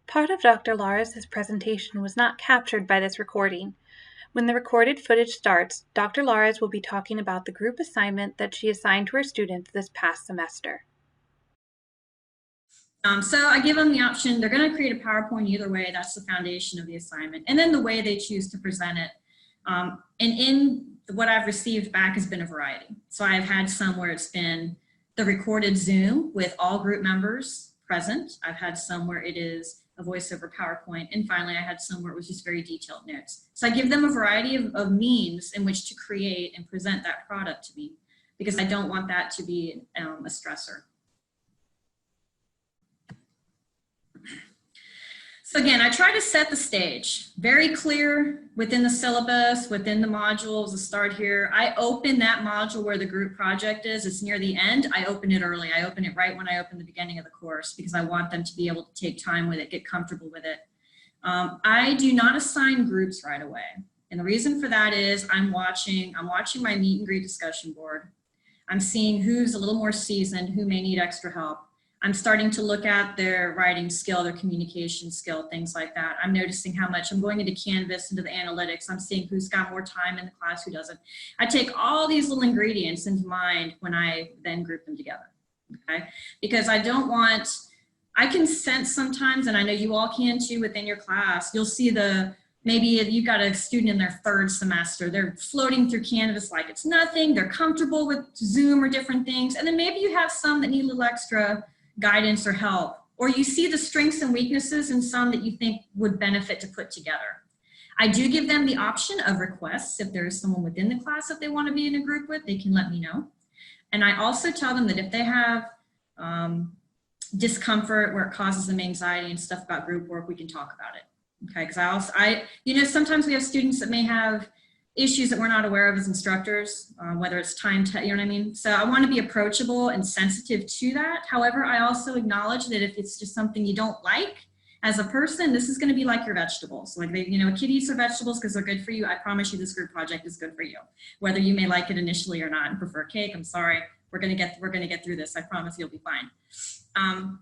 Part of Dr. Lara's presentation was not captured by this recording. When the recorded footage starts, Dr. Lara's will be talking about the group assignment that she assigned to her students this past semester. So I give them the option. They're going to create a PowerPoint either way. That's the foundation of the assignment. And then the way they choose to present it. And in what I've received back has been a variety. So I've had some where it's been the recorded Zoom with all group members present. I've had some where it is a voice over PowerPoint. And finally, I had some where it was just very detailed notes. So I give them a variety of means in which to create and present that product to me, because I don't want that to be a stressor. So again, I try to set the stage very clear within the syllabus, within the modules, the start here. I open that module where the group project is. It's near the end. I open it early. I open it right when I open the beginning of the course because I want them to be able to take time with it, get comfortable with it. I do not assign groups right away. And the reason for that is I'm watching my meet and greet discussion board. I'm seeing who's a little more seasoned, who may need extra help. I'm starting to look at their writing skill, their communication skill, things like that. I'm noticing how much I'm going into Canvas, into the analytics. I'm seeing who's got more time in the class, who doesn't. I take all these little ingredients into mind when I then group them together, okay? Because I don't want, I can sense sometimes, and I know you all can too within your class, you'll see maybe you've got a student in their third semester, they're floating through Canvas like it's nothing, they're comfortable with Zoom or different things, and then maybe you have some that need a little extra guidance or help, or you see the strengths and weaknesses in some that you think would benefit to put together. I do give them the option of requests. If there is someone within the class that they want to be in a group with, they can let me know. And I also tell them that if they have discomfort where it causes them anxiety and stuff about group work, we can talk about it. Okay, because sometimes we have students that may have issues that we're not aware of as instructors, whether it's time, you know what I mean? So I want to be approachable and sensitive to that. However, I also acknowledge that if it's just something you don't like as a person, this is going to be like your vegetables. Like, a kid eats their vegetables because they're good for you. I promise you this group project is good for you. Whether you may like it initially or not and prefer cake, I'm sorry. We're going to get through this. I promise you'll be fine.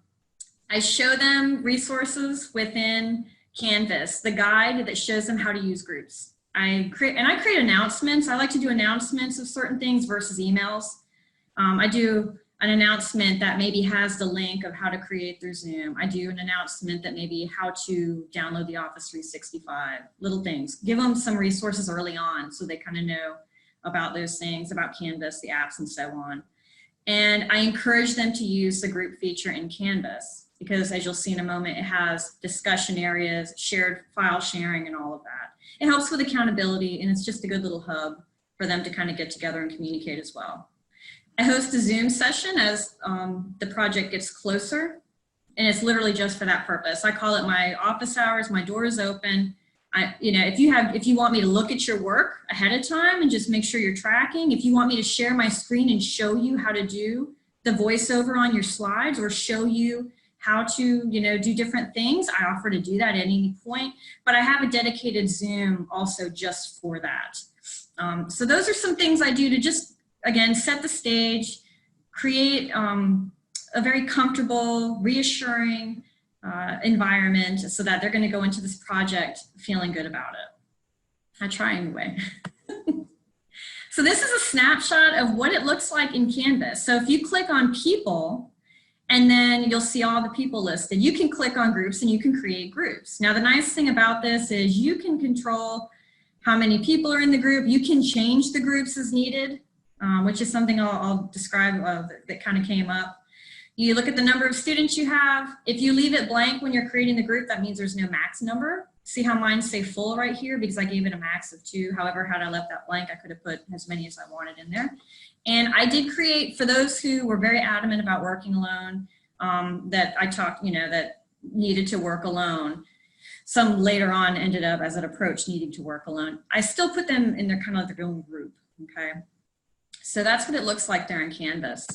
I show them resources within Canvas, the guide that shows them how to use groups. I create announcements. I like to do announcements of certain things versus emails. I do an announcement that maybe has the link of how to create through Zoom. I do an announcement that maybe how to download the Office 365, little things. Give them some resources early on so they kind of know about those things, about Canvas, the apps, and so on. And I encourage them to use the group feature in Canvas because, as you'll see in a moment, it has discussion areas, shared file sharing, and all of that. It helps with accountability, and it's just a good little hub for them to kind of get together and communicate as well. I host a Zoom session as the project gets closer, and it's literally just for that purpose. I call it my office hours. My door is open. If you want me to look at your work ahead of time and just make sure you're tracking, if you want me to share my screen and show you how to do the voiceover on your slides or show you how to, do different things, I offer to do that at any point, but I have a dedicated Zoom also just for that. So those are some things I do to just, again, set the stage, create a very comfortable, reassuring environment so that they're gonna go into this project feeling good about it. I try anyway. So this is a snapshot of what it looks like in Canvas. So if you click on people, and then you'll see all the people listed. You can click on groups and you can create groups. Now, the nice thing about this is you can control how many people are in the group. You can change the groups as needed, which is something I'll describe that kind of came up. You look at the number of students you have. If you leave it blank when you're creating the group, that means there's no max number. See how mine say full right here because I gave it a max of 2. However, had I left that blank, I could have put as many as I wanted in there. And I did create, for those who were very adamant about working alone, that I talked, that needed to work alone. Some later on ended up as an approach needing to work alone. I still put them in their kind of like their own group, okay? So that's what it looks like there in Canvas.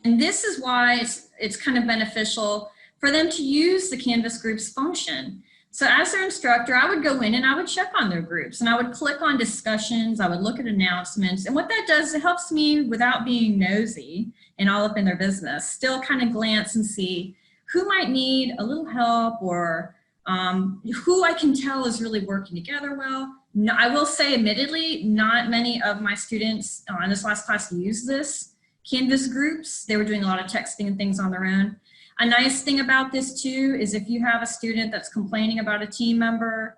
And this is why it's kind of beneficial for them to use the Canvas groups function. So as their instructor, I would go in and I would check on their groups and I would click on discussions, I would look at announcements, and what that does, it helps me without being nosy and all up in their business, still kind of glance and see who might need a little help, or who I can tell is really working together well. No, I will say, admittedly, not many of my students in this last class used this Canvas groups. They were doing a lot of texting and things on their own. A nice thing about this too is if you have a student that's complaining about a team member,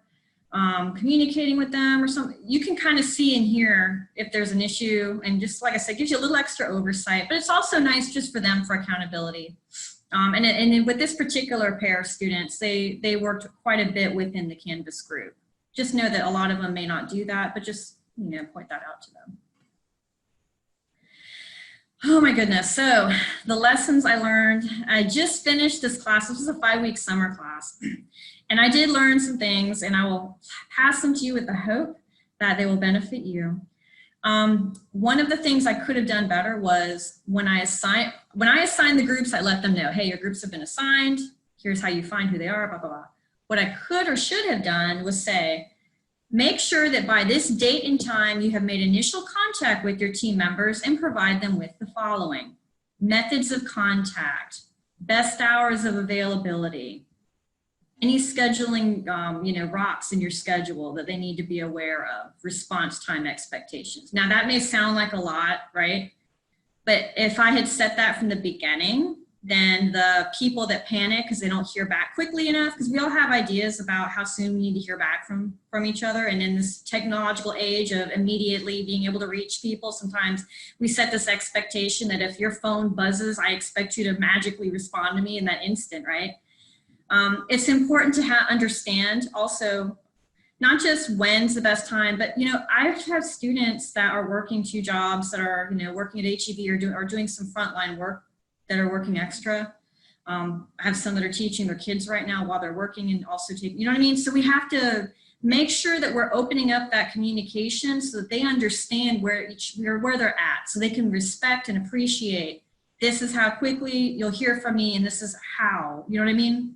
communicating with them or something, you can kind of see and hear if there's an issue, and just like I said, gives you a little extra oversight, but it's also nice just for them for accountability. And with this particular pair of students, they worked quite a bit within the Canvas group. Just know that a lot of them may not do that, but just, you know, point that out to them. Oh my goodness. So the lessons I learned, I just finished this class. This was a 5-week summer class. And I did learn some things, and I will pass them to you with the hope that they will benefit you. One of the things I could have done better was when I assigned the groups, I let them know, hey, your groups have been assigned. Here's how you find who they are, blah, blah, blah. What I could or should have done was say, make sure that by this date and time, you have made initial contact with your team members and provide them with the following: methods of contact, best hours of availability, any scheduling, rocks in your schedule that they need to be aware of, response time expectations. Now that may sound like a lot, right? But if I had set that from the beginning, then the people that panic because they don't hear back quickly enough, because we all have ideas about how soon we need to hear back from each other. And in this technological age of immediately being able to reach people, sometimes we set this expectation that if your phone buzzes, I expect you to magically respond to me in that instant, right? It's important to understand also not just when's the best time, but I have students that are working 2 jobs, that are working at HEB or doing some frontline work, that are working extra. I have some that are teaching their kids right now while they're working, and also taking, you know what I mean? So we have to make sure that we're opening up that communication so that they understand where they're at, so they can respect and appreciate, this is how quickly you'll hear from me, and this is how, you know what I mean?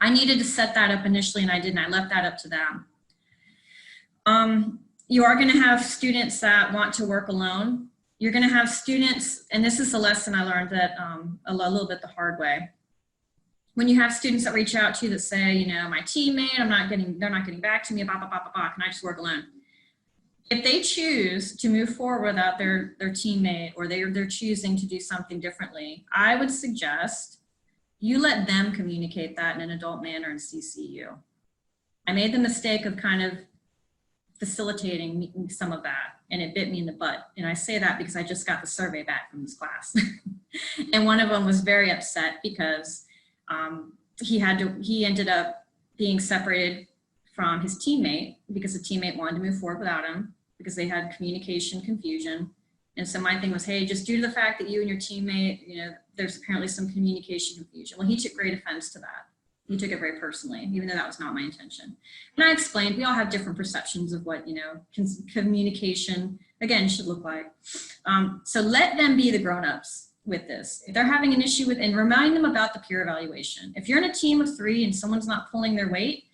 I needed to set that up initially, and I didn't. I left that up to them. You are going to have students that want to work alone. You're going to have students, and this is a lesson I learned that a little bit the hard way. When you have students that reach out to you that say, my teammate, they're not getting back to me, blah, blah, blah, blah, blah, can I just work alone? If they choose to move forward without their teammate, or they're choosing to do something differently, I would suggest you let them communicate that in an adult manner and CC you. I made the mistake of kind of facilitating some of that, and it bit me in the butt. And I say that because I just got the survey back from this class. And one of them was very upset because he ended up being separated from his teammate because the teammate wanted to move forward without him because they had communication confusion. And so my thing was, hey, just due to the fact that you and your teammate, there's apparently some communication confusion. Well, he took great offense to that. He took it very personally, even though that was not my intention. And I explained, we all have different perceptions of what, communication, again, should look like. So let them be the grown-ups with this. If they're having an issue with, and remind them about the peer evaluation. If you're in a team of 3 and someone's not pulling their weight,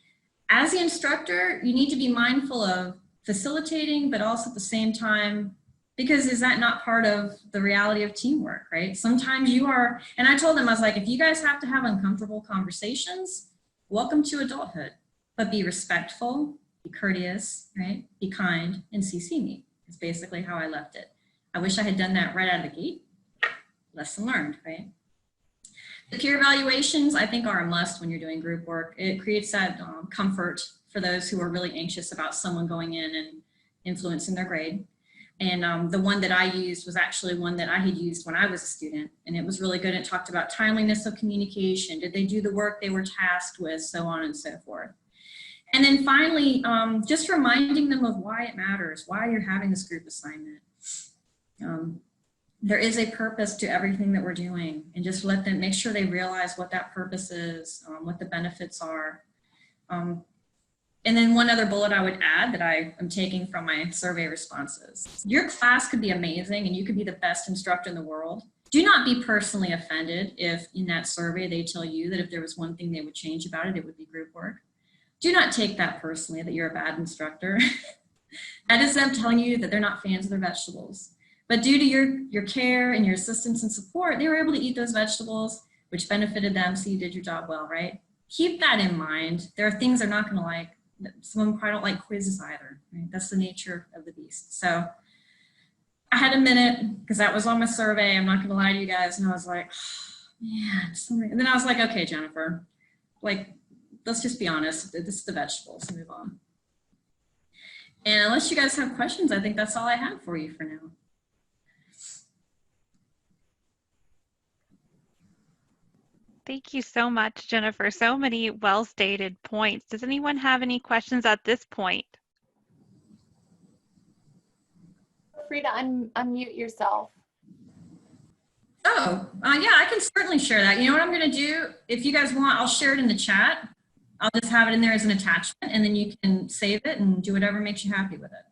as the instructor, you need to be mindful of facilitating, but also at the same time, because is that not part of the reality of teamwork, right? Sometimes you are, and I told them, I was like, if you guys have to have uncomfortable conversations, welcome to adulthood, but be respectful, be courteous, right? Be kind, and CC me. It's basically how I left it. I wish I had done that right out of the gate. Lesson learned, right? The peer evaluations, I think, are a must when you're doing group work. It creates that comfort for those who are really anxious about someone going in and influencing their grade. And the one that I used was actually one that I had used when I was a student, and it was really good. It talked about timeliness of communication. Did they do the work they were tasked with, so on and so forth. And then finally, just reminding them of why it matters, why you're having this group assignment. There is a purpose to everything that we're doing, and just let them, make sure they realize what that purpose is, what the benefits are. And then one other bullet I would add that I am taking from my survey responses. Your class could be amazing and you could be the best instructor in the world. Do not be personally offended if in that survey they tell you that if there was one thing they would change about it, it would be group work. Do not take that personally, that you're a bad instructor. That is them telling you that they're not fans of their vegetables. But due to your care and your assistance and support, they were able to eat those vegetables. which benefited them, so you did your job well, right? Keep that in mind. There are things they're not going to like. Some of them probably don't like quizzes either, right? That's the nature of the beast. So I had a minute because that was on my survey. I'm not going to lie to you guys. And I was like, oh, man. And then I was like, okay, Jennifer, like, let's just be honest. This is the vegetables. Move on. And unless you guys have questions, I think that's all I have for you for now. Thank you so much, Jennifer. So many well-stated points. Does anyone have any questions at this point? Feel free to unmute yourself. Oh, yeah, I can certainly share that. You know what I'm going to do? If you guys want, I'll share it in the chat. I'll just have it in there as an attachment, and then you can save it and do whatever makes you happy with it.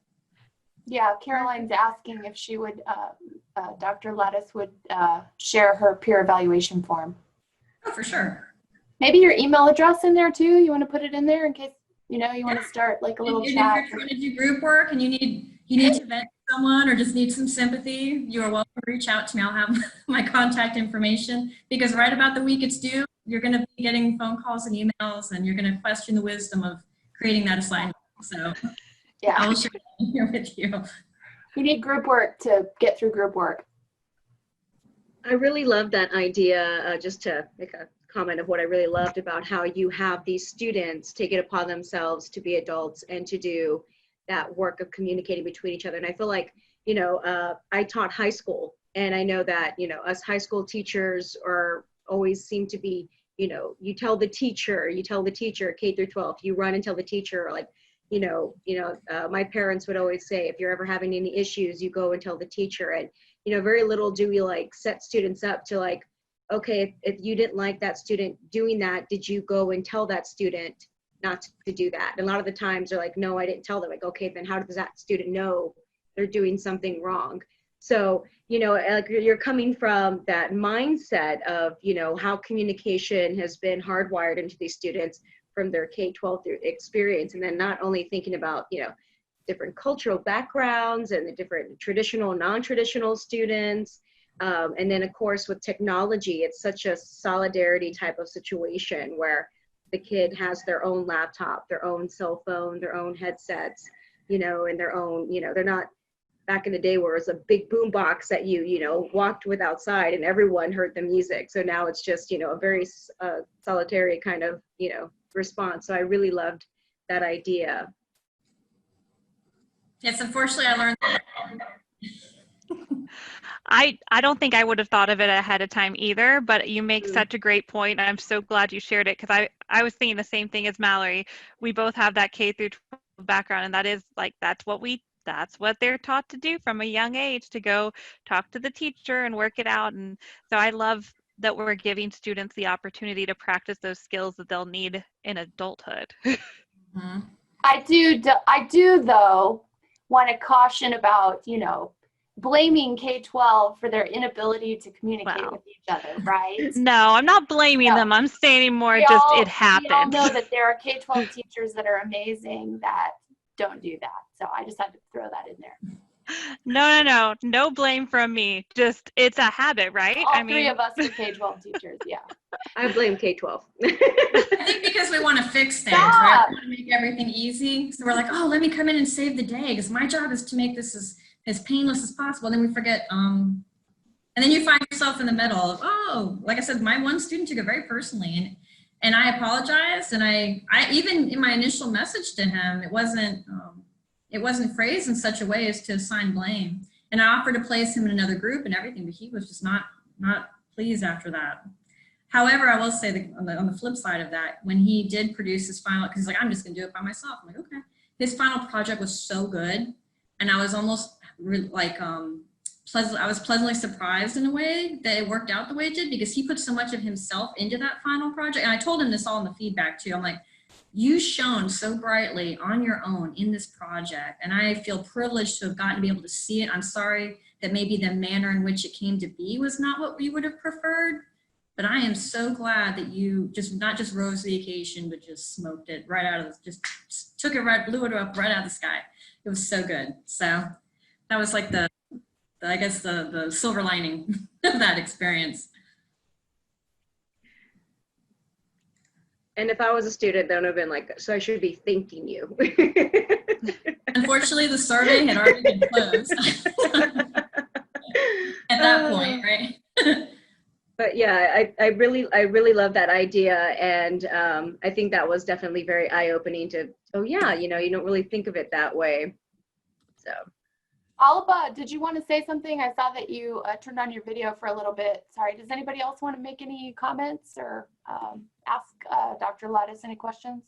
Yeah, Caroline's asking if she would, Dr. Lettuce would share her peer evaluation form. Oh, for sure. Maybe your email address in there too. You want to put it in there in case, you know, you want to start like a little and chat. if you're trying to do group work and you need to vent to someone or just need some sympathy, you are welcome to reach out to me. I'll have my contact information, because right about the week it's due, you're going to be getting phone calls and emails, and you're going to question the wisdom of creating that assignment. So Yeah, I'll share it here with you. you need group work to get through group work. I really love that idea, just to make a comment of what I really loved about how you have these students take it upon themselves to be adults and to do that work of communicating between each other. And I feel like, you know, I taught high school, and I know that, you know, us high school teachers are always seem to be, you know, you tell the teacher K through 12, you run and tell the teacher, like, my parents would always say, if you're ever having any issues, you go and tell the teacher. And, you know, very little do we like set students up to like, okay, if you didn't like that student doing that, did you go and tell that student not to do that? And a lot of the times they're like, no, I didn't tell them. Like, okay, then how does that student know they're doing something wrong? So, you know, like you're coming from that mindset of, you know, how communication has been hardwired into these students from their K-12 experience. And then not only thinking about, you know, different cultural backgrounds and the different traditional, non-traditional students. And then of course with technology, it's such a solidarity type of situation where the kid has their own laptop, their own cell phone, their own headsets, you know, and their own, you know, they're not back in the day where it was a big boom box that you know, walked with outside and everyone heard the music. So now it's just, you know, a very solitary kind of, you know, response. So I really loved that idea. Yes, unfortunately I learned that. I don't think I would have thought of it ahead of time either, but you make such a great point. I'm so glad you shared it, because I was thinking the same thing as Mallory. We both have that K through 12 background, and that is like, that's what they're taught to do from a young age, to go talk to the teacher and work it out. And so I love that we're giving students the opportunity to practice those skills that they'll need in adulthood. Mm-hmm. I do though want to caution about, you know, blaming K-12 for their inability to communicate with each other, right? No, I'm not blaming them. I'm saying more just it happened. We all know that there are K-12 teachers that are amazing that don't do that. So I just had to throw that in there. No blame from me. Just, it's a habit, right? All three of us are K-12 teachers, yeah. I blame K-12. I think because we want to fix things, right? We want to make everything easy. So we're like, oh, let me come in and save the day, because my job is to make this as painless as possible. And then we forget, and then you find yourself in the middle of, oh, like I said, my one student took it very personally, and I apologized. And I even in my initial message to him, it wasn't phrased in such a way as to assign blame. And I offered to place him in another group and everything, but he was just not pleased after that. However, I will say that on the flip side of that, when he did produce his final, because he's like, I'm just gonna do it by myself. I'm like, okay. His final project was so good, and I was almost like I was pleasantly surprised in a way that it worked out the way it did, because he put so much of himself into that final project. And I told him this all in the feedback too. I'm like, you shone so brightly on your own in this project, and I feel privileged to have gotten to be able to see it. I'm sorry that maybe the manner in which it came to be was not what we would have preferred, but I am so glad that you not just rose to the occasion, but just smoked it right out of just took it right, blew it up right out of the sky. It was so good. So that was like I guess the silver lining of that experience. And if I was a student, then I would have been like, so I should be thanking you. Unfortunately, the survey had already been closed at that point, right? But yeah, I really love that idea, and I think that was definitely very eye-opening to, oh yeah, you know, you don't really think of it that way. So Alba, did you want to say something? I saw that you turned on your video for a little bit. Sorry, does anybody else want to make any comments or ask Dr. Lattis any questions?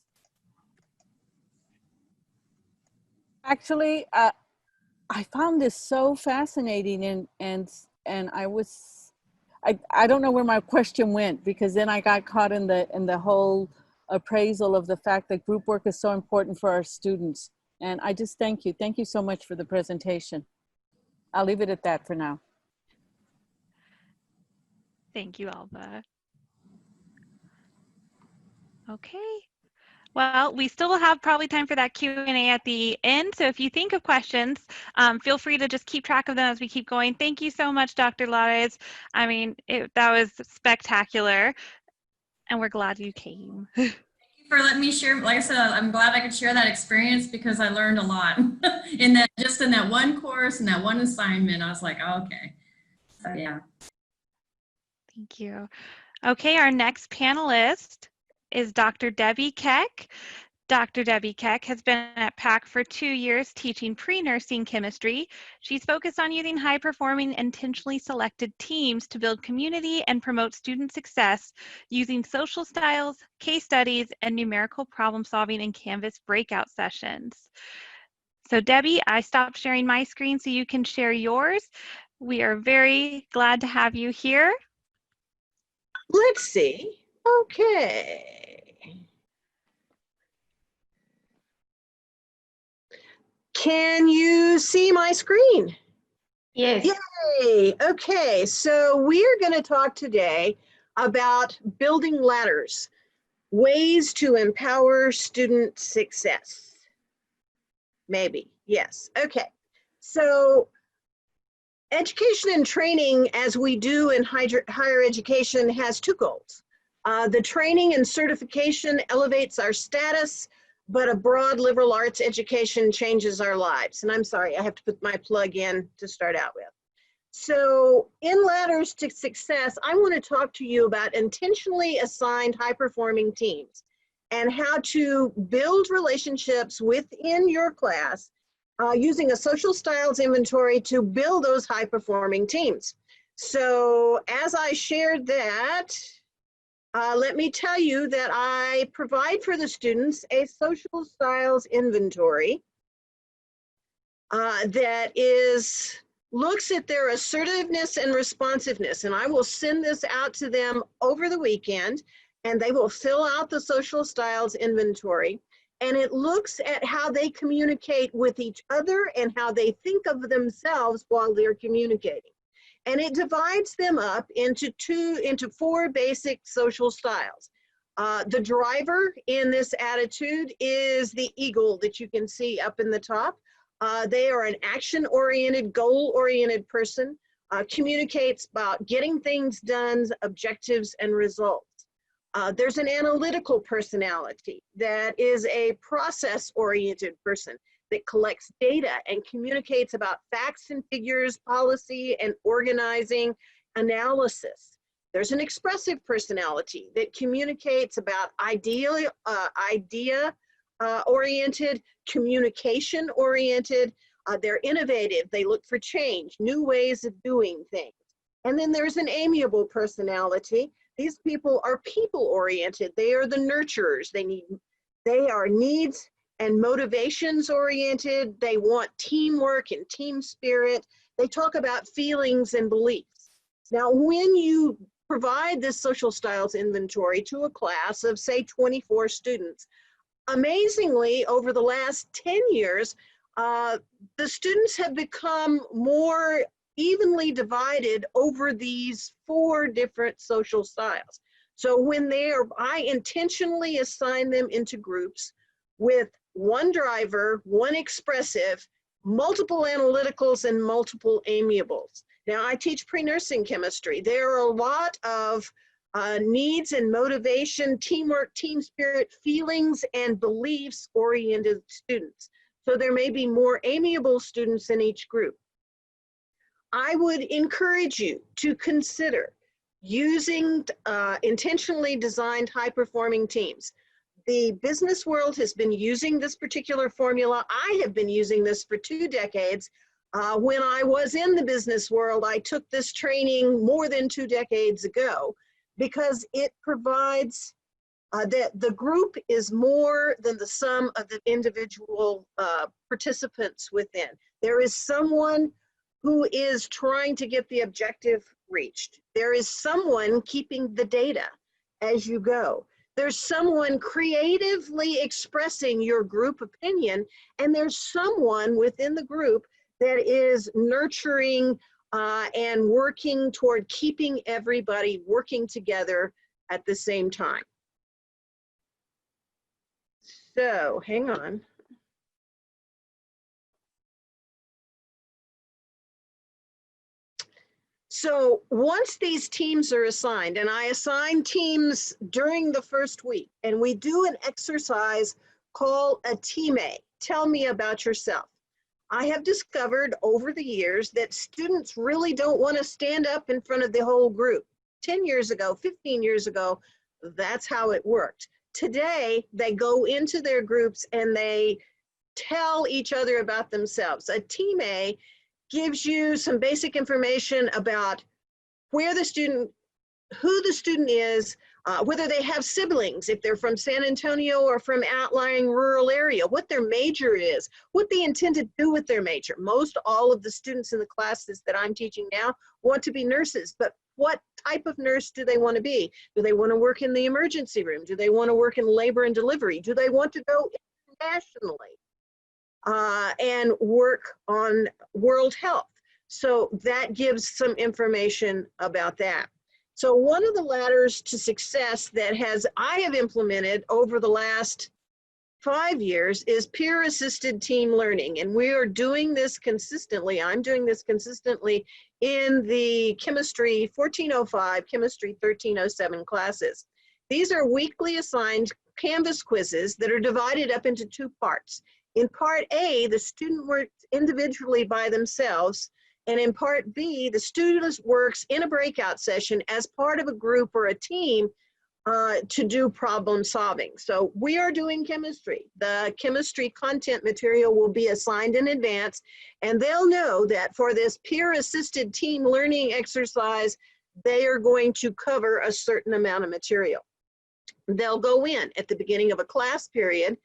Actually, I found this so fascinating, and I don't know where my question went, because then I got caught in the whole appraisal of the fact that group work is so important for our students. And I just thank you so much for the presentation. I'll leave it at that for now. Thank you, Alba. Okay. Well, we still will have probably time for that Q&A at the end. So if you think of questions, feel free to just keep track of them as we keep going. Thank you so much, Dr. Lattis. I mean, that was spectacular, and we're glad you came. For letting me share. Like I said, I'm glad I could share that experience because I learned a lot in that one course and that one assignment. I was like, oh, okay. So yeah. Thank you. Okay, our next panelist is Dr. Debbie Keck. Dr. Debbie Keck has been at PAC for 2 years teaching pre-nursing chemistry. She's focused on using high-performing, intentionally selected teams to build community and promote student success using social styles, case studies, and numerical problem solving in Canvas breakout sessions. So Debbie, I stopped sharing my screen so you can share yours. We are very glad to have you here. Let's see. Okay. Can you see my screen? Yes. Yay. Okay, so we're going to talk today about building ladders, ways to empower student success. Maybe, yes. Okay, so education and training, as we do in higher education, has two goals. The training and certification elevates our status, but a broad liberal arts education changes our lives. And I'm sorry, I have to put my plug in to start out with. So in Ladders to Success, I want to talk to you about intentionally assigned high-performing teams and how to build relationships within your class using a social styles inventory to build those high-performing teams. So as I shared that, let me tell you that I provide for the students a social styles inventory that looks at their assertiveness and responsiveness. And I will send this out to them over the weekend, and they will fill out the social styles inventory. And it looks at how they communicate with each other and how they think of themselves while they're communicating. And it divides them up into four basic social styles. The driver in this attitude is the eagle that you can see up in the top. They are an action-oriented, goal-oriented person, communicates about getting things done, objectives, and results. There's an analytical personality that is a process-oriented person that collects data and communicates about facts and figures, policy, and organizing analysis. There's an expressive personality that communicates about idea-oriented, communication-oriented. They're innovative. They look for change, new ways of doing things. And then there's an amiable personality. These people are people-oriented. They are the nurturers. They are needs and motivations oriented. They want teamwork and team spirit. They talk about feelings and beliefs. Now, when you provide this social styles inventory to a class of, say, 24 students, amazingly, over the last 10 years, the students have become more evenly divided over these four different social styles. So when I intentionally assign them into groups with one driver, one expressive, multiple analyticals, and multiple amiables. Now, I teach pre-nursing chemistry. There are a lot of needs and motivation, teamwork, team spirit, feelings, and beliefs-oriented students. So there may be more amiable students in each group. I would encourage you to consider using intentionally designed high-performing teams. The business world has been using this particular formula. I have been using this for 2 decades. When I was in the business world, I took this training more than 2 decades ago because it provides that the group is more than the sum of the individual participants within. There is someone who is trying to get the objective reached. There is someone keeping the data as you go. There's someone creatively expressing your group opinion, and there's someone within the group that is nurturing and working toward keeping everybody working together at the same time. So, hang on. So once these teams are assigned, and I assign teams during the first week, and we do an exercise called a teammate. Tell me about yourself. I have discovered over the years that students really don't want to stand up in front of the whole group. 10 years ago, 15 years ago, that's how it worked. Today, they go into their groups and they tell each other about themselves. A teammate gives you some basic information about where the student, who the student is, whether they have siblings, if they're from San Antonio or from outlying rural area, what their major is, what they intend to do with their major. Most all of the students in the classes that I'm teaching now want to be nurses, but what type of nurse do they want to be? Do they want to work in the emergency room? Do they want to work in labor and delivery? Do they want to go internationally? And work on world health. So that gives some information about that. So one of the ladders to success that I have implemented over the last 5 years is peer-assisted team learning. And we are doing this consistently. I'm doing this consistently in the Chemistry 1405, Chemistry 1307 classes. These are weekly assigned Canvas quizzes that are divided up into 2 parts. In part A, the student works individually by themselves, and in part B, the student works in a breakout session as part of a group or a team to do problem solving. So we are doing chemistry. The chemistry content material will be assigned in advance, and they'll know that for this peer-assisted team learning exercise, they are going to cover a certain amount of material. They'll go in at the beginning of a class period,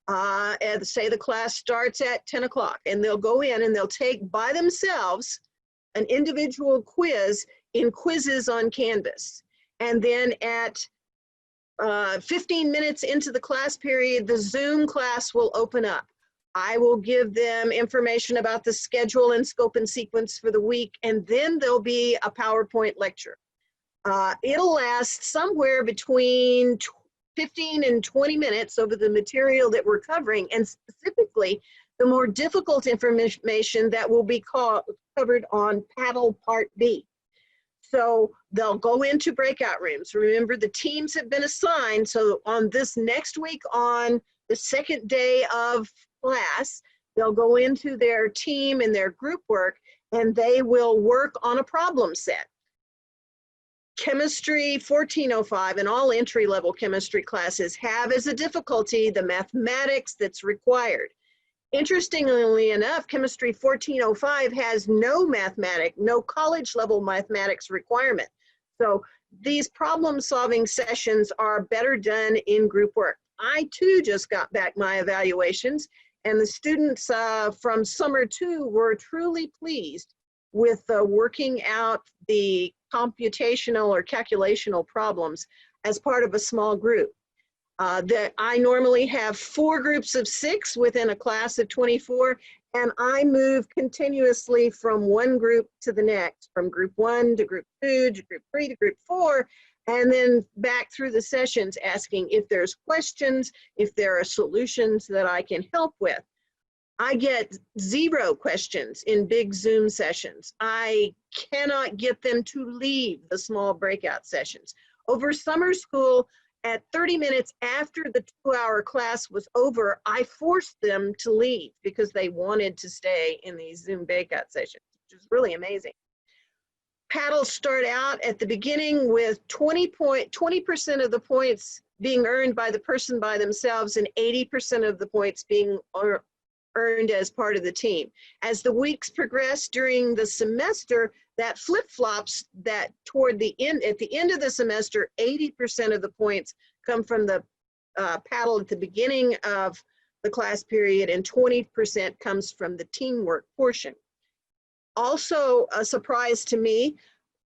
and say the class starts at 10 o'clock, and they'll go in and they'll take by themselves an individual quiz in quizzes on Canvas. And then at 15 minutes into the class period, the Zoom class will open up. I will give them information about the schedule and scope and sequence for the week, and then there'll be a PowerPoint lecture. It'll last somewhere between 15 and 20 minutes over the material that we're covering, and specifically the more difficult information that will be covered on Palo Part B. So they'll go into breakout rooms. Remember, the teams have been assigned, so on this next week, on the second day of class, they'll go into their team and their group work, and they will work on a problem set. Chemistry 1405 and all entry-level chemistry classes have as a difficulty the mathematics that's required. Interestingly enough, Chemistry 1405 has no college-level mathematics requirement. So these problem-solving sessions are better done in group work. I too just got back my evaluations, and the students from summer 2 were truly pleased with working out the computational or calculational problems as part of a small group. That I normally have 4 groups of 6 within a class of 24, and I move continuously from one group to the next, from group 1 to group 2 to group 3 to group 4, and then back through the sessions asking if there's questions, if there are solutions that I can help with. I get 0 questions in big Zoom sessions. I cannot get them to leave the small breakout sessions. Over summer school, at 30 minutes after the 2-hour class was over, I forced them to leave because they wanted to stay in these Zoom breakout sessions, which is really amazing. Paddles start out at the beginning with 20% of the points being earned by the person by themselves and 80% of the points being earned as part of the team. As the weeks progress during the semester, that flip-flops, that toward the end, at the end of the semester, 80% of the points come from the paddle at the beginning of the class period and 20% comes from the teamwork portion. Also a surprise to me,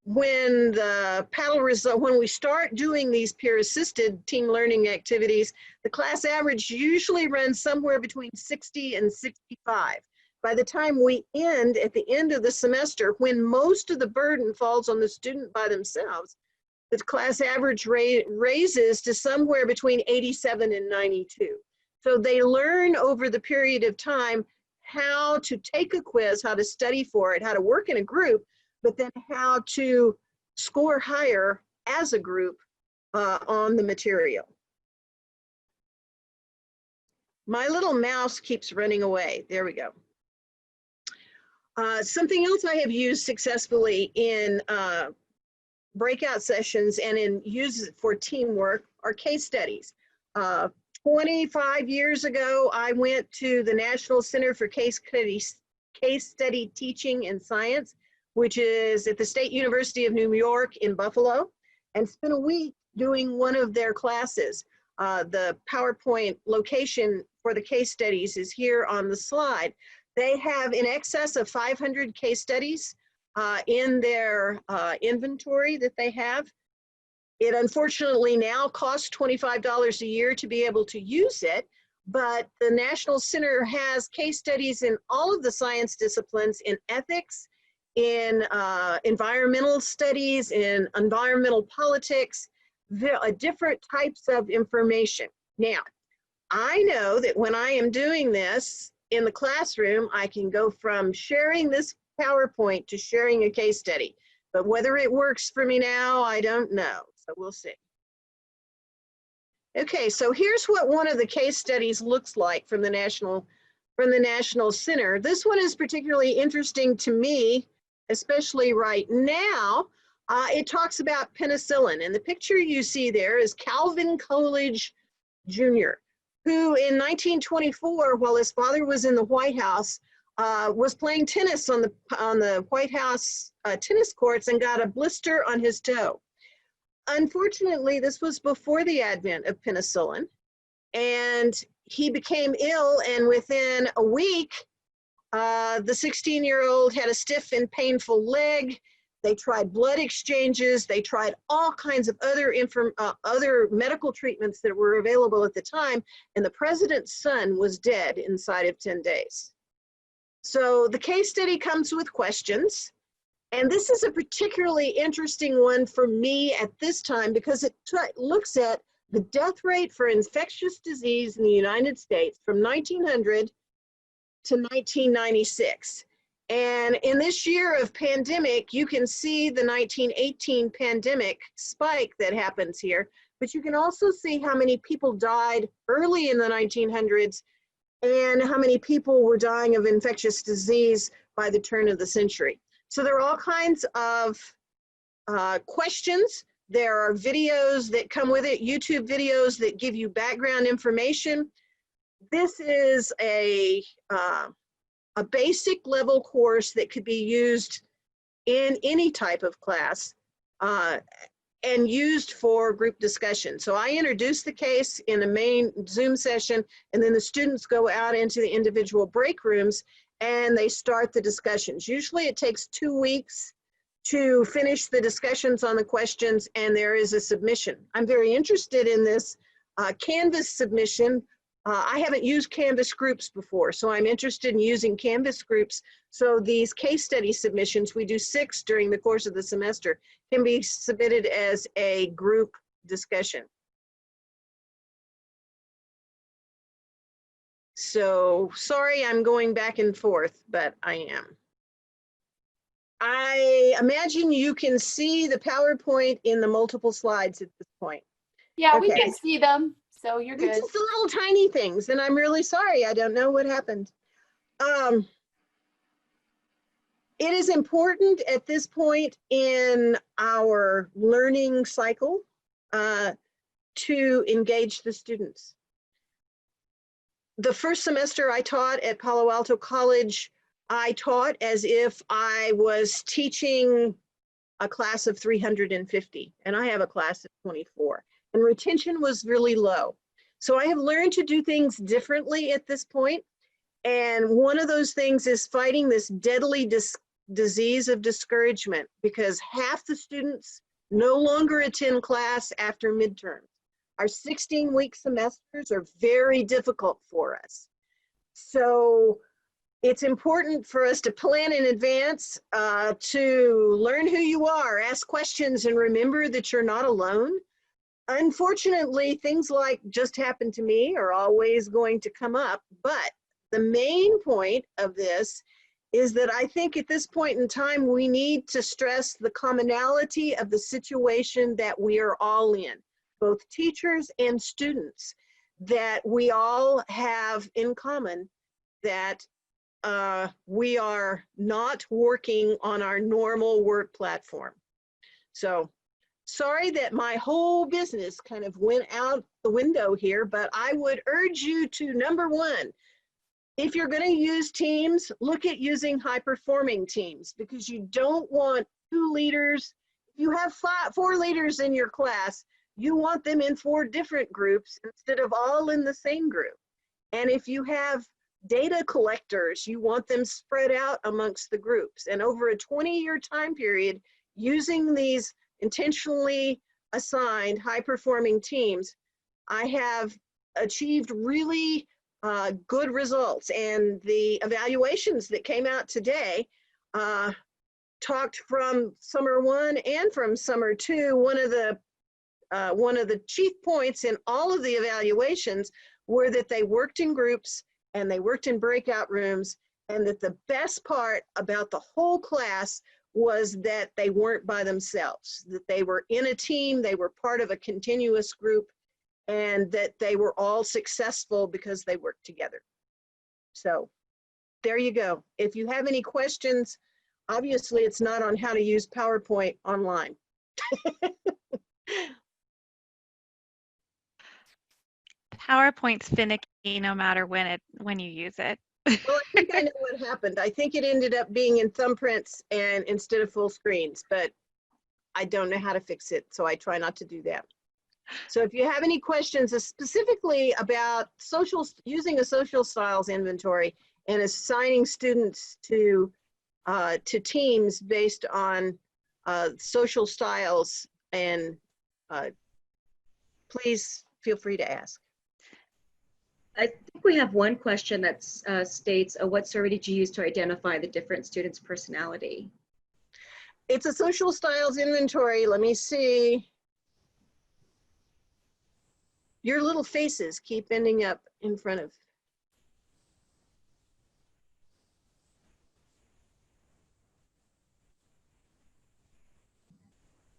when the paddle result, when we start doing these peer-assisted team learning activities, the class average usually runs somewhere between 60 and 65. By the time we end, at the end of the semester, when most of the burden falls on the student by themselves, the class average raises to somewhere between 87 and 92. So they learn over the period of time how to take a quiz, how to study for it, how to work in a group, but then how to score higher as a group on the material. My little mouse keeps running away. There we go. Something else I have used successfully in breakout sessions and in use it for teamwork are case studies. 25 years ago, I went to the National Center for Case Study Teaching and Science, which is at the State University of New York in Buffalo, and spent a week doing one of their classes. The PowerPoint location for the case studies is here on the slide. They have in excess of 500 case studies in their inventory that they have. It unfortunately now costs $25 a year to be able to use it, but the National Center has case studies in all of the science disciplines, in ethics, in environmental studies, in environmental politics, different types of information. Now, I know that when I am doing this in the classroom, I can go from sharing this PowerPoint to sharing a case study. But whether it works for me now, I don't know. So we'll see. Okay, so here's what one of the case studies looks like from the National Center. This one is particularly interesting to me, especially right now. It talks about penicillin, and the picture you see there is Calvin Coolidge Jr., who in 1924, while his father was in the White House, was playing tennis on the White House tennis courts and got a blister on his toe. Unfortunately, this was before the advent of penicillin, and he became ill, and within a week, the 16-year-old had a stiff and painful leg. They tried blood exchanges. They tried all kinds of other medical treatments that were available at the time, and the president's son was dead inside of 10 days. So the case study comes with questions, and this is a particularly interesting one for me at this time because it looks at the death rate for infectious disease in the United States from 1900 to 1996. And in this year of pandemic, you can see the 1918 pandemic spike that happens here, but you can also see how many people died early in the 1900s and how many people were dying of infectious disease by the turn of the century. So there are all kinds of questions. There are videos that come with it, YouTube videos that give you background information. This is a basic level course that could be used in any type of class and used for group discussion. So I introduce the case in the main Zoom session, and then the students go out into the individual break rooms and they start the discussions. Usually it takes 2 weeks to finish the discussions on the questions, and there is a submission. I'm very interested in this Canvas submission. I haven't used Canvas groups before, so I'm interested in using Canvas groups. So these case study submissions, we do 6 during the course of the semester, can be submitted as a group discussion. So sorry I'm going back and forth, but I am. I imagine you can see the PowerPoint in the multiple slides at this point. Yeah, we Okay. can see them, so you're It's good. just the little tiny things, and I'm really sorry. I don't know what happened. It is important at this point in our learning cycle to engage the students. The first semester I taught at Palo Alto College, I taught as if I was teaching a class of 350, and I have a class of 24, and retention was really low. So I have learned to do things differently at this point. And one of those things is fighting this deadly disease of discouragement, because half the students no longer attend class after midterms. Our 16-week semesters are very difficult for us. So it's important for us to plan in advance, to learn who you are, ask questions, and remember that you're not alone. Unfortunately, things like just happened to me are always going to come up, but the main point of this is that I think at this point in time, we need to stress the commonality of the situation that we are all in, both teachers and students, that we all have in common that we are not working on our normal work platform. So sorry that my whole business kind of went out the window here, but I would urge you to, number one, if you're going to use teams, look at using high-performing teams, because you don't want 2 leaders. If you have 4 leaders in your class, you want them in 4 different groups instead of all in the same group. And if you have data collectors, you want them spread out amongst the groups. And over a 20-year time period, using these intentionally assigned high-performing teams, I have achieved really good results. And the evaluations that came out today talked from summer 1 and from summer 2. One of the chief points in all of the evaluations were that they worked in groups and they worked in breakout rooms, and that the best part about the whole class was that they weren't by themselves, that they were in a team, they were part of a continuous group, and that they were all successful because they worked together. So there you go. If you have any questions, obviously it's not on how to use PowerPoint online. PowerPoint's finicky no matter when you use it. Well, I think I know what happened. I think it ended up being in thumbprints and instead of full screens, but I don't know how to fix it, so I try not to do that. So if you have any questions specifically about using a social styles inventory and assigning students to teams based on social styles, and please feel free to ask. I think we have one question that states, what survey did you use to identify the different students' personality? It's a social styles inventory. Let me see. Your little faces keep ending up in front of.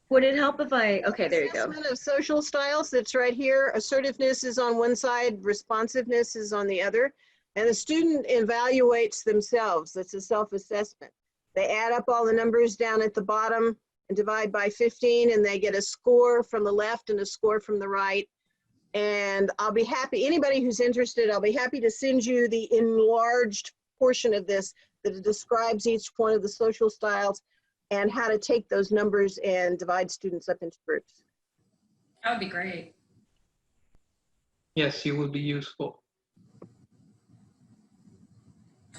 Would it help if okay, there you go. Assessment of social styles, that's right here. Assertiveness is on one side, responsiveness is on the other. And the student evaluates themselves. That's a self-assessment. They add up all the numbers down at the bottom and divide by 15, and they get a score from the left and a score from the right. And I'll be happy, anybody who's interested, I'll be happy to send you the enlarged portion of this that describes each one of the social styles and how to take those numbers and divide students up into groups. That would be great. Yes, it would be useful.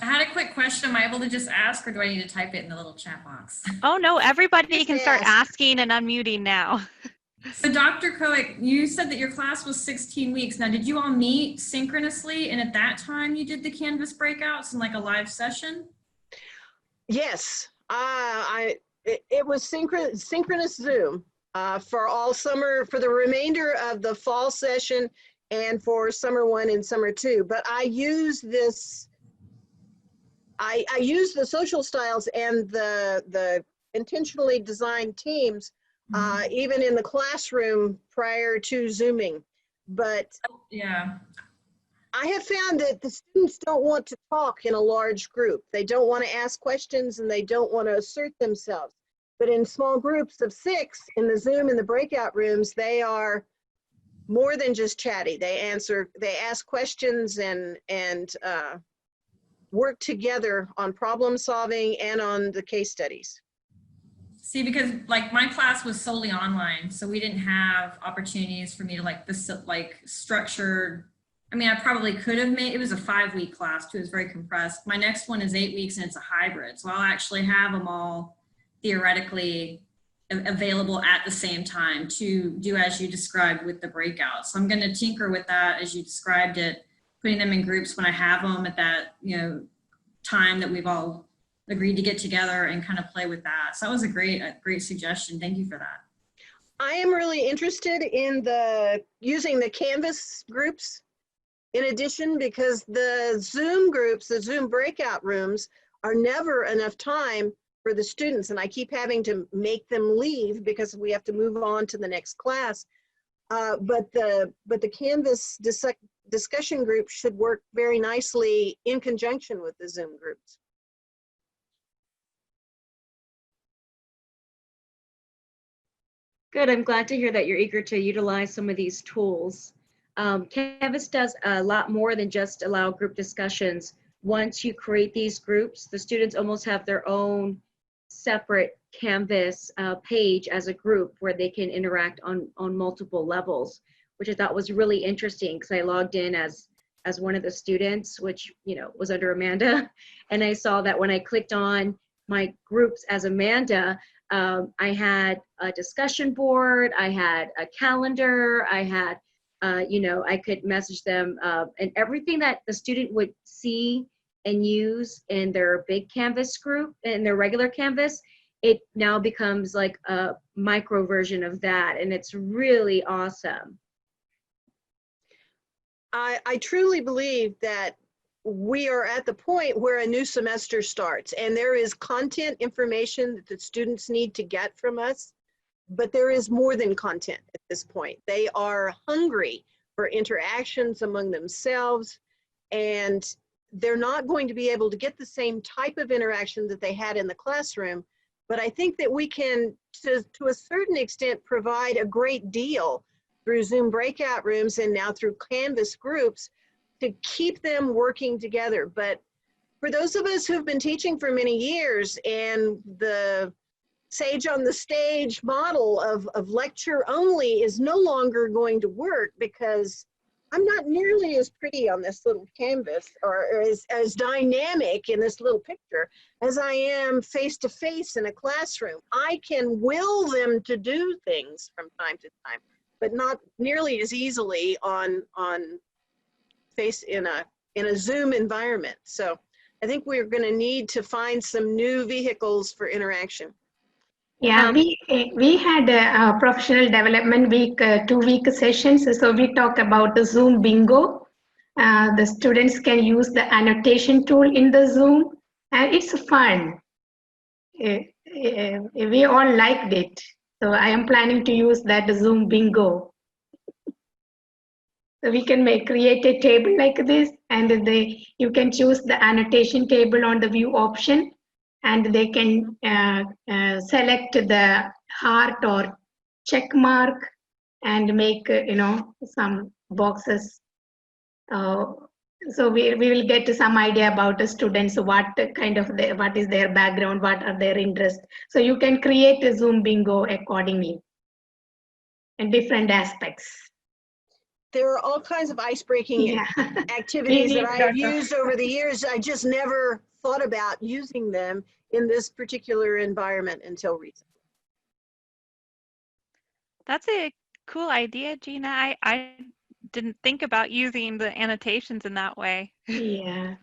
I had a quick question. Am I able to just ask, or do I need to type it in the little chat box? Oh no, everybody Just can start ask. asking and unmuting now. So Dr. Koick, you said that your class was 16 weeks. Now, did you all meet synchronously? And at that time you did the Canvas breakouts and like a live session? Yes, it was synchronous Zoom for all summer, for the remainder of the fall session and for summer 1 and summer 2. But I use this, I use the social styles and the intentionally designed teams, even in the classroom prior to Zooming. But Yeah. I have found that the students don't want to talk in a large group. They don't want to ask questions and they don't want to assert themselves. But in small groups of 6 in the Zoom and the breakout rooms, they are more than just chatty. They ask questions and work together on problem solving and on the case studies. See, because like my class was solely online, so we didn't have opportunities for me to like structured. I mean, I probably could have made, it was a 5-week class too, it was very compressed. My next one is 8 weeks and it's a hybrid. So I'll actually have them all theoretically available at the same time to do as you described with the breakout. So I'm going to tinker with that as you described it, putting them in groups when I have them at that, time that we've all agreed to get together and kind of play with that. So that was a great suggestion. Thank you for that. I am really interested in using the Canvas groups in addition, because the Zoom groups, the Zoom breakout rooms are never enough time for the students. And I keep having to make them leave because we have to move on to the next class. But the Canvas discussion group should work very nicely in conjunction with the Zoom groups. Good. I'm glad to hear that you're eager to utilize some of these tools. Canvas does a lot more than just allow group discussions. Once you create these groups, the students almost have their own separate Canvas page as a group where they can interact on multiple levels, which I thought was really interesting because I logged in as one of the students, which was under Amanda, and I saw that when I clicked on my groups as Amanda, I had a discussion board, I had a calendar, I had, I could message them, and everything that the student would see and use in their big Canvas group, in their regular Canvas, it now becomes like a micro version of that, and it's really awesome. I truly believe that we are at the point where a new semester starts and there is content information that the students need to get from us, but there is more than content at this point. They are hungry for interactions among themselves, and they're not going to be able to get the same type of interaction that they had in the classroom. But I think that we can, to a certain extent, provide a great deal through Zoom breakout rooms and now through Canvas groups to keep them working together. But for those of us who've been teaching for many years, and the sage on the stage model of lecture only is no longer going to work, because I'm not nearly as pretty on this little canvas or as dynamic in this little picture as I am face to face in a classroom. I can will them to do things from time to time, but not nearly as easily on face in a Zoom environment. So I think we're going to need to find some new vehicles for interaction. Yeah, we had a professional development week, 2-week sessions. So we talked about the Zoom bingo. The students can use the annotation tool in the Zoom, and it's fun. We all liked it. So I am planning to use that Zoom bingo. So we can create a table like this, and you can choose the annotation table on the view option, and they can select the heart or check mark and make some boxes. So we will get some idea about the students, what is their background, what are their interests. So you can create a Zoom bingo accordingly in different aspects. There are all kinds of ice-breaking activities that I have used over the years. I just never thought about using them in this particular environment until recently. That's a cool idea, Gina. I didn't think about using the annotations in that way. Yeah.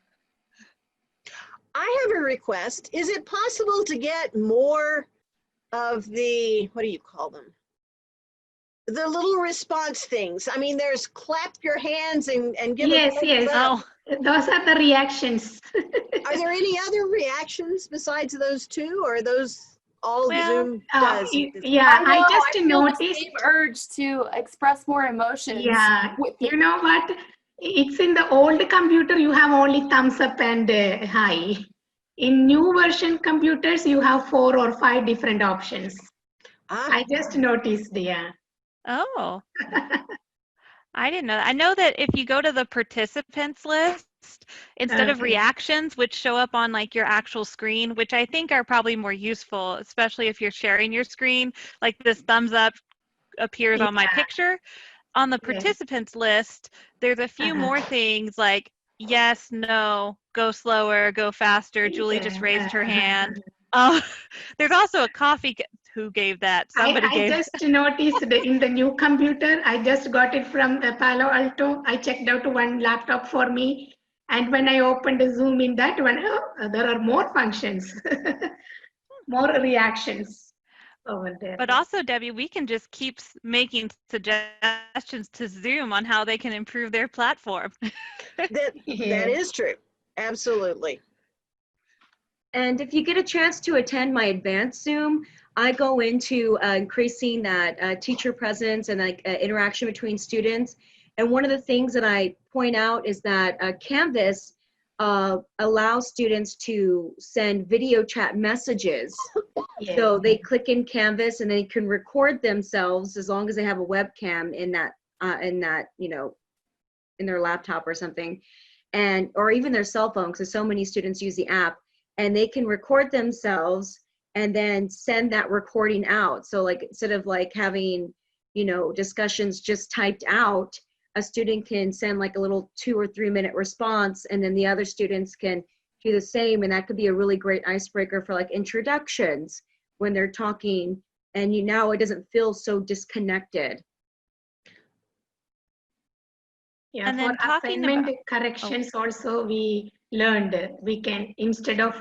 I have a request. Is it possible to get more of the, what do you call them? The little response things. I mean, there's clap your hands and give yes. Oh, Those are the reactions. Are there any other reactions besides those two, or are those all Well, Zoom does. Yeah, I know, just I feel the noticed. same urge to express more emotions. Yeah, with you know what? It's in the old computer, you have only thumbs up and high. In new version computers, you have 4 or 5 different options. Ah, I just noticed, yeah. oh, I didn't know that. I know that if you go to the participants list, instead of Okay. reactions, which show up on like your actual screen, which I think are probably more useful, especially if you're sharing your screen, like this thumbs up appears on my Yeah, picture. On the yeah. participants list, there's a few more things like yes, no, go slower, go faster. Julie just raised her hand. There's also a coffee. Who gave that? Somebody I gave. just noticed in the new computer, I just got it from Palo Alto. I checked out one laptop for me. And when I opened the Zoom in that one, oh, there are more functions, more reactions over there. But also, Debbie, we can just keep making suggestions to Zoom on how they can improve their platform. that Yeah. is true. Absolutely. And if you get a chance to attend my advanced Zoom, I go into increasing that teacher presence and like interaction between students. And one of the things that I point out is that Canvas allows students to send video chat messages. Yeah. So they click in Canvas and they can record themselves as long as they have a webcam in that you know, in their laptop or something, and or even their cell phone, because so many students use the app, and they can record themselves and then send that recording out. So like instead of like having, you know, discussions just typed out, a student can send like a little 2 or 3 minute response, and then the other students can do the same, and that could be a really great icebreaker for like introductions when they're talking, and you know, it doesn't feel so disconnected. Yeah, And for then talking assignment about, corrections also we learned we can, instead of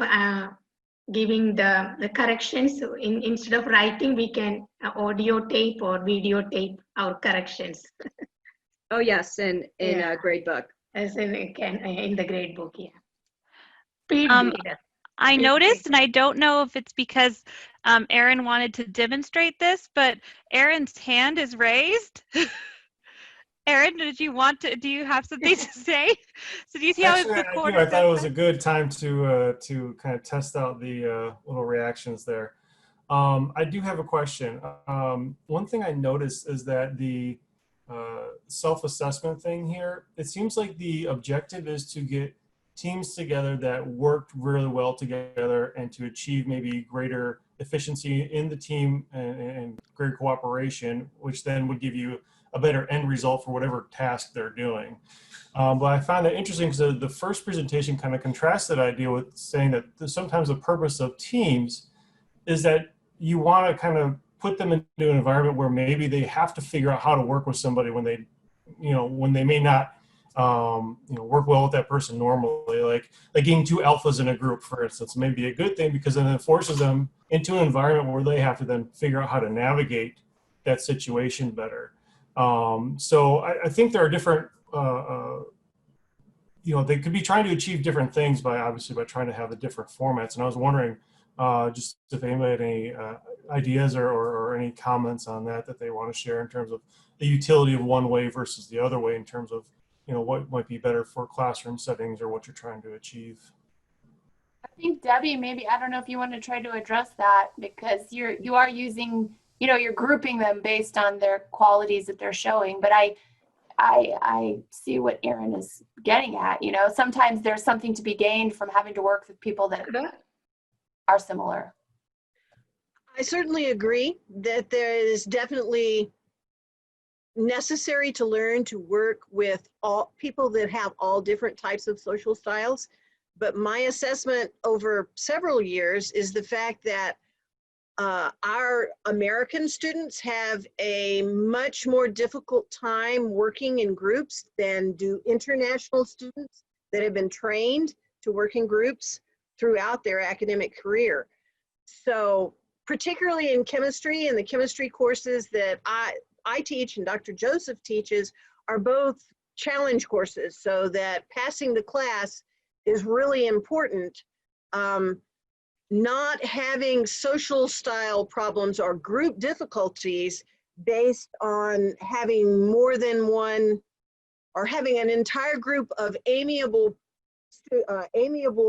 giving the corrections, instead of writing, we can audio tape or videotape our corrections. Oh yes, in Yeah. a grade book. As in the grade book, yeah. Speed reader. I Speed noticed, reader. and I don't know if it's because Aaron wanted to demonstrate this, but Aaron's hand is raised. Aaron, do you have something to say? So do you see how it's Actually, I do. recorded? I thought it was a good time to kind of test out the little reactions there. I do have a question. One thing I noticed is that the self-assessment thing here, it seems like the objective is to get teams together that worked really well together and to achieve maybe greater efficiency in the team and greater cooperation, which then would give you a better end result for whatever task they're doing. But I found that interesting because the first presentation kind of contrasts that idea with saying that sometimes the purpose of teams is that you want to kind of put them into an environment where maybe they have to figure out how to work with somebody when they, you know, when they may not, you know, work well with that person normally. Like getting 2 alphas in a group, for instance, may be a good thing because then it forces them into an environment where they have to then figure out how to navigate that situation better. So I think there are different, you know, they could be trying to achieve different things by trying to have the different formats. And I was wondering just if anybody had any ideas or any comments on that they want to share in terms of the utility of one way versus the other way in terms of, you know, what might be better for classroom settings or what you're trying to achieve. I think Debbie, maybe, I don't know if you want to try to address that, because you are using, you know, you're grouping them based on their qualities that they're showing. But I see what Aaron is getting at. You know, sometimes there's something to be gained from having to work with people that are similar. I certainly agree that there is definitely necessary to learn to work with all people that have all different types of social styles. But my assessment over several years is the fact that our American students have a much more difficult time working in groups than do international students that have been trained to work in groups throughout their academic career. So particularly in chemistry, and the chemistry courses that I teach and Dr. Joseph teaches are both challenge courses, so that passing the class is really important. not having social style problems or group difficulties based on having more than one, or having an entire group of amiable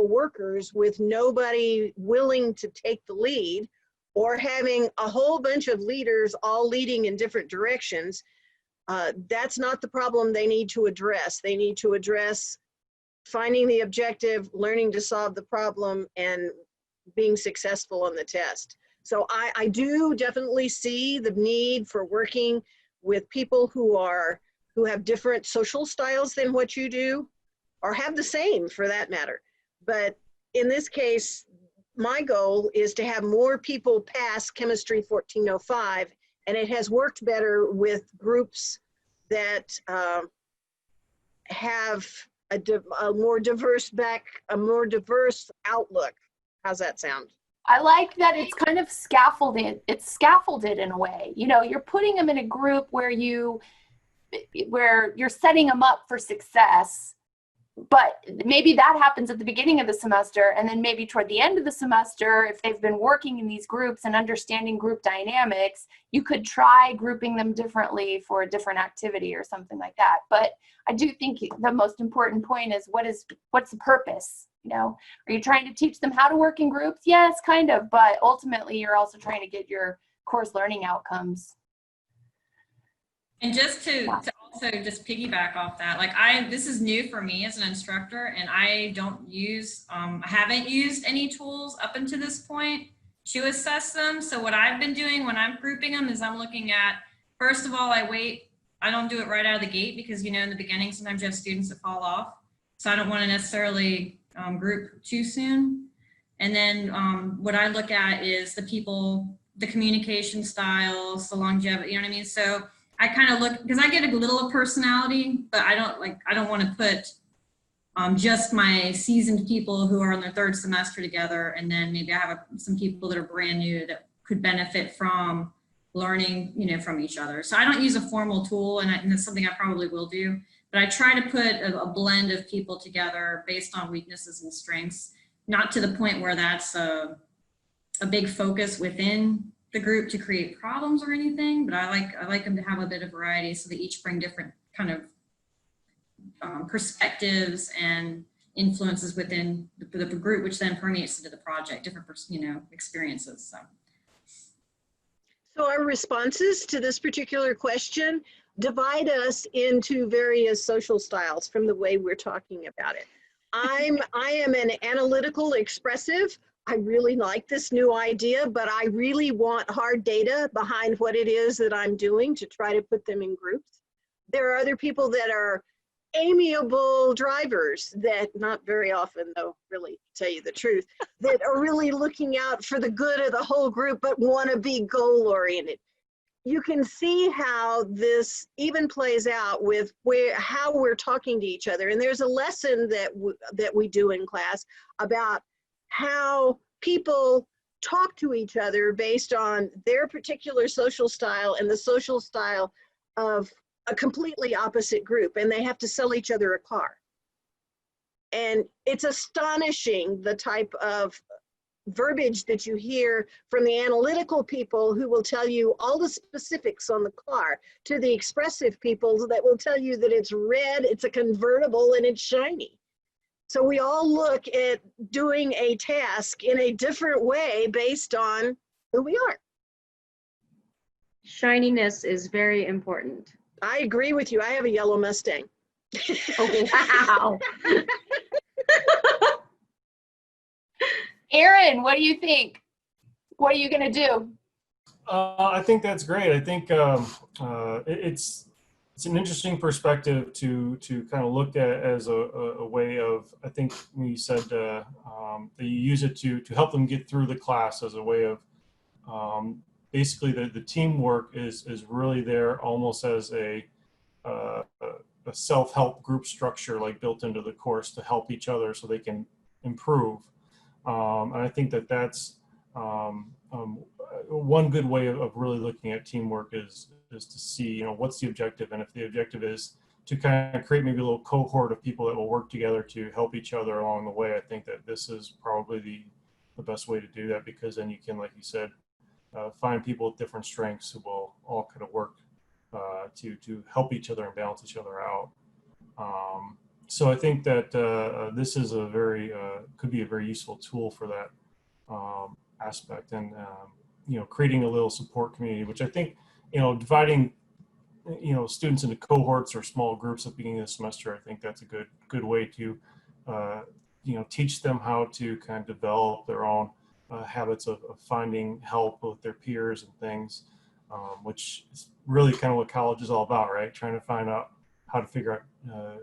workers with nobody willing to take the lead, or having a whole bunch of leaders all leading in different directions. That's not the problem they need to address. They need to address finding the objective, learning to solve the problem, and being successful on the test. So I do definitely see the need for working with people who have different social styles than what you do, or have the same for that matter. But in this case, my goal is to have more people pass Chemistry 1405, and it has worked better with groups that have a more diverse outlook. How's that sound? I like that it's kind of scaffolded. It's scaffolded in a way. You know, you're putting them in a group where you're setting them up for success. But maybe that happens at the beginning of the semester, and then maybe toward the end of the semester, if they've been working in these groups and understanding group dynamics, you could try grouping them differently for a different activity or something like that. But I do think the most important point is what's the purpose? You know, are you trying to teach them how to work in groups? Yes, kind of, but ultimately you're also trying to get your course learning outcomes. And just to also just piggyback off that, like this is new for me as an instructor, and I haven't used any tools up until this point to assess them. So what I've been doing when I'm grouping them is I'm looking at, first of all, I don't do it right out of the gate, because, you know, in the beginning, sometimes you have students that fall off. So I don't want to necessarily group too soon. And then what I look at is the people, the communication styles, the longevity, you know what I mean? So I kind of look, because I get a little of personality, but I don't want to put just my seasoned people who are in their third semester together, and then maybe I have some people that are brand new that could benefit from learning, you know, from each other. So I don't use a formal tool, and that's something I probably will do, but I try to put a blend of people together based on weaknesses and strengths, not to the point where that's a big focus within the group to create problems or anything, but I like them to have a bit of variety, so they each bring different kind of perspectives and influences within the group, which then permeates into the project, different experiences. So our responses to this particular question divide us into various social styles from the way we're talking about it. I am an analytical expressive. I really like this new idea, but I really want hard data behind what it is that I'm doing to try to put them in groups. There are other people that are amiable drivers that, not very often though, really, to tell you the truth, that are really looking out for the good of the whole group but want to be goal oriented. You can see how this even plays out with how we're talking to each other. And there's a lesson that we do in class about how people talk to each other based on their particular social style and the social style of a completely opposite group, and they have to sell each other a car. And it's astonishing the type of verbiage that you hear from the analytical people who will tell you all the specifics on the car, to the expressive people that will tell you that it's red, it's a convertible, and it's shiny. So we all look at doing a task in a different way based on who we are. Shininess is very important. I agree with you. I have a yellow Mustang. Oh, wow. Aaron, what do you think? What are you going to do? I think that's great. I think it's an interesting perspective to kind of look at as a way of, I think when you said that you use it to help them get through the class, as a way of basically the teamwork is really there almost as a self-help group structure, like built into the course to help each other so they can improve. And I think that's one good way of really looking at teamwork is to see, what's the objective, and if the objective is to kind of create maybe a little cohort of people that will work together to help each other along the way. I think that this is probably the best way to do that, because then you can, like you said, find people with different strengths who will all kind of work to help each other and balance each other out. So I think that this is a very could be a very useful tool for that aspect, and creating a little support community, which I think dividing students into cohorts or small groups at the beginning of the semester, I think that's a good way to teach them how to kind of develop their own habits of finding help with their peers and things, which is really kind of what college is all about, right? Trying to find out how to figure out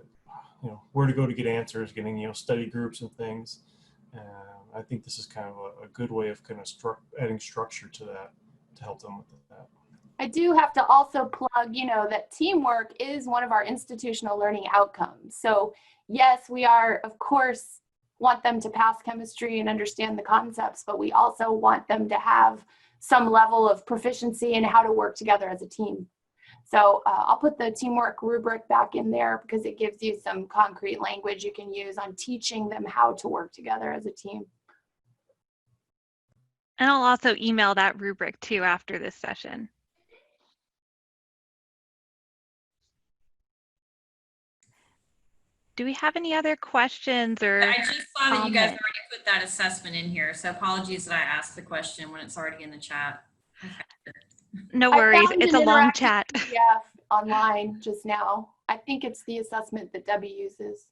where to go to get answers, getting study groups and things. I think this is kind of a good way of kind of adding structure to that to help them with that. I do have to also plug, that teamwork is one of our institutional learning outcomes. So yes, we are, of course, want them to pass chemistry and understand the concepts, but we also want them to have some level of proficiency in how to work together as a team. So I'll put the teamwork rubric back in there because it gives you some concrete language you can use on teaching them how to work together as a team. And I'll also email that rubric too after this session. Do we have any other questions or I just saw that you guys comments? already put that assessment in here, so apologies that I asked the question when it's already in the chat. No I worries. found It's a an long interactive chat. PDF online just now. I think it's the assessment that Debbie uses.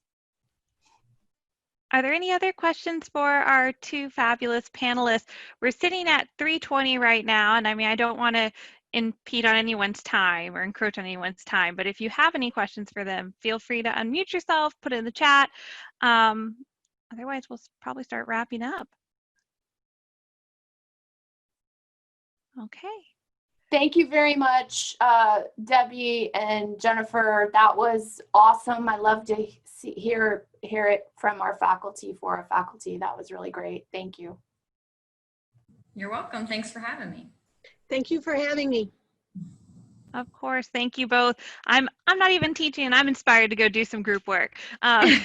Are there any other questions for our two fabulous panelists? We're sitting at 3:20 right now, and I don't want to impede on anyone's time or encroach on anyone's time, but if you have any questions for them, feel free to unmute yourself, put it in the chat. Otherwise, we'll probably start wrapping up. Okay. Thank you very much, Debbie and Jennifer. That was awesome. I love to hear it from our faculty for our faculty. That was really great. Thank you. You're welcome. Thanks for having me. Thank you for having me. Of course. Thank you both. I'm not even teaching, and I'm inspired to go do some group work. I'm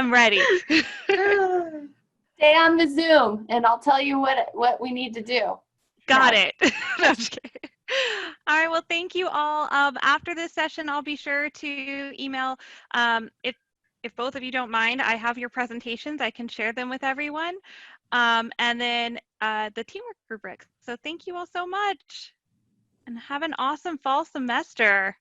ready. Stay on the Zoom, and I'll tell you what we need to do. Got it. No, I'm just kidding. All right. Well, thank you all. After this session, I'll be sure to email. If both of you don't mind, I have your presentations. I can share them with everyone. And then the teamwork rubric. So thank you all so much. And have an awesome fall semester.